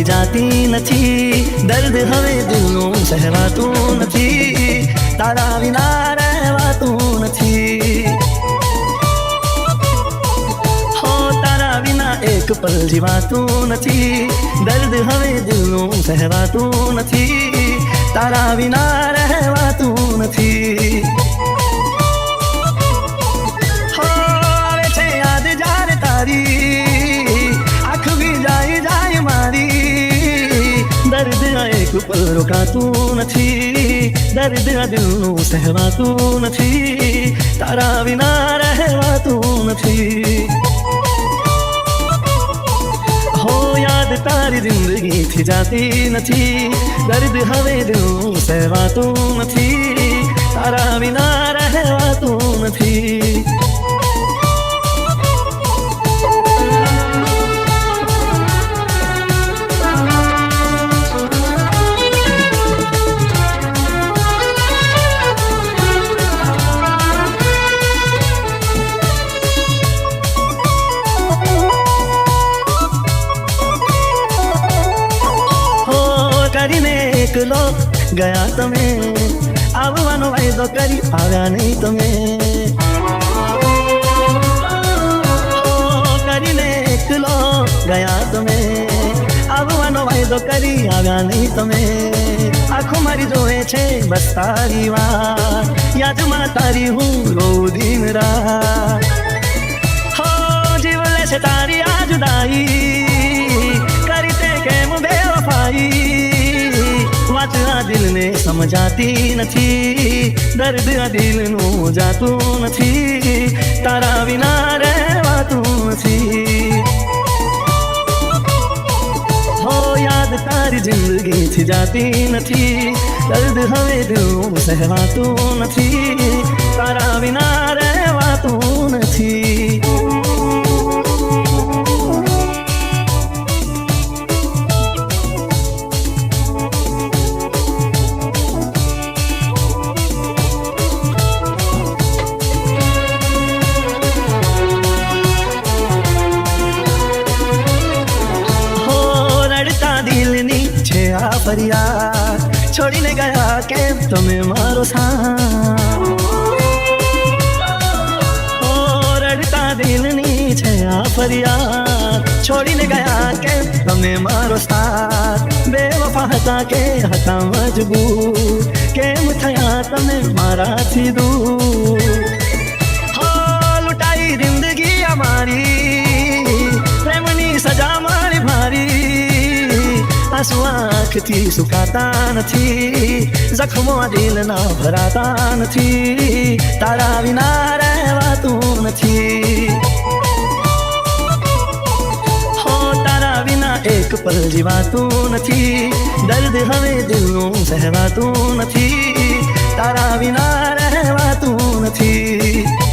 જાતી નથી, દર્દ હવે દિલનું સહેવાતું નથી, તારા વિના રહેવાતું નથી. હો તારા વિના એક પલ જીવાતું નથી, દર્દ હવે દિલનું સહેવાતું નથી, તારા વિના રહેવાતું નથી. હો આવે છે યાદ જ્યારે તારી, આંખ બી જાય મારી, દર્દ એક પલ રોકાતું નથી, દર્દ દિલનું સહેવાતું નથી, તારા વિના રહેવાતું નથી. હો યાદ તારી જિંદગીથી જાતી નથી, દર્દ હવે દિલનું સહેવાતું નથી, તારા વિના રહેવાતું નથી. કરીને એકલો ગયા તમે, આવવાનો વાયદો કરી આવ્યા નહીં તમે. કરીને એકલો ગયા તમે, આવવાનો વાયદો કરી આવ્યા નહીં તમે. આંખો મારી જોવે છે બસ તારી વાત, યાદમાં તારી હું રોઉં દિન રાત. હો જીવ લે છે તારી આ જુદાઈ, કરી તે કેમ બેવફાઈ, વાત આ દિલને સમજાતી નથી, દર્દ આ દિલનું જાતું નથી, તારા વિના રહેવાતું નથી. હો યાદ તારી જિંદગીથી જાતી નથી, દર્દ હવે દિલનું સહેવાતું નથી, તારા વિના રહેવાતું નથી. ફરિયાદ છોડીને ગયા કેમ તમે મારો સાથ, ઓ રડતા દિલની છે આ ફરિયાદ, છોડીને ગયા કેમ તમે મારો સાથ. બેવફા હતા કે હતા મજબૂર, કેમ થયા તમે મારાથી દૂર. હો લૂંટાઈ જિંદગી અમારી, પ્રેમની સજા મારી ભારી, આંસુ આંખથી સુકાતા નથી, જખમો દિલના ભરાતા નથી, તારા વિના રહેવાતું નથી. હો તારા વિના એક પલ જીવાતું નથી, દર્દ હવે દિલનું સહેવાતું નથી, તારા વિના રહેવાતું નથી.